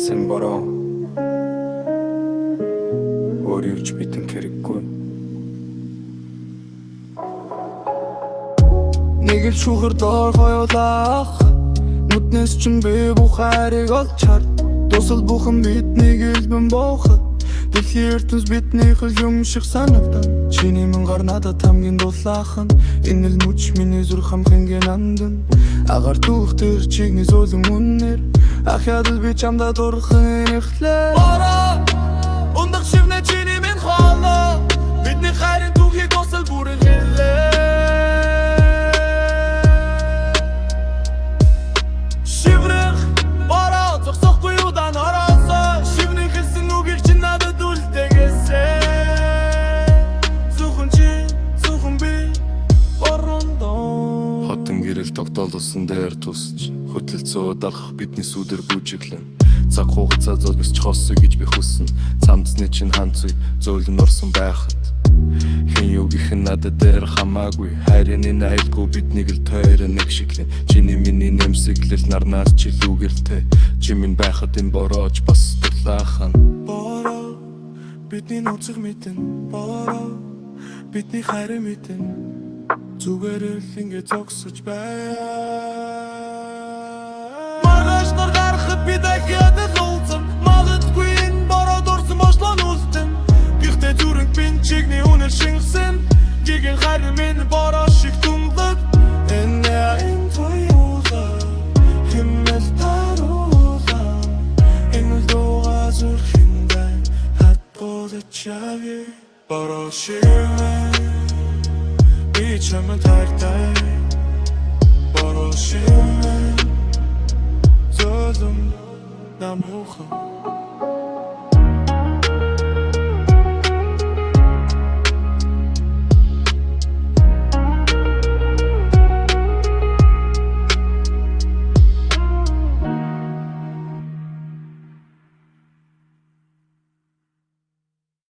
Sen бороо өөрийгч битэн хэрэггүй. Нэг л шүүхэр доор хоёулаах нүднээс чинь би бүх хайрыг олж чар. Тусал бүхэн биднийг илбэн бооход дэлхийн ертөнц биднийх л юм шиг санагдан. Чиний мэнгаар надад хамгийн дулаахан энэ л мөч миний зүрх хамхингийн андан. Агаар түүх тэр чигний зөөлөн үннэр ахяад л би чамда дурхан эхлээ. Бороо ундах шивнэ чиний минь хоолоо бидний хайрын түүхийг тусал бүрэн хэлээ. Тогтоолсон дээр тусч хөдөлцөө удаах бидний сүдэр бүжиглэн цаг хугацаа золгосч хоссоо гэж би хүссэн. Цамцны чинь ханцуй зөөлөн орсон байхад хэн юу гэх нь надад дээр хамаагүй. Хайрын айлгүй биднийг л тойр нэг шиглэн. Чиний миний нэмсэглэл нарнаас ч илүүгэртэй. Чи минь байхад энэ бороож бас дулаахан. Бороо бидний нууцыг мэдэн. Бороо бидний хайрыг мэдэн. Зүгээр л ингэ зогсож бай. Маргааш нар гарахад би дахиад л уулзсан. Магадгүй энэ бороо дурсан бошлоо нүлтэн. Гэхдээ зүрэнг бин чигний үнэр шингэсэн. Гиген хайр минь бороо шиг тунлаг. Энэ твоёла хэмэл таруула. Энэ дууга зүрхэндээ хат болчихвээ. Бороо шиг чамд хайртай бороо шиг зөөлөн нам ухаан.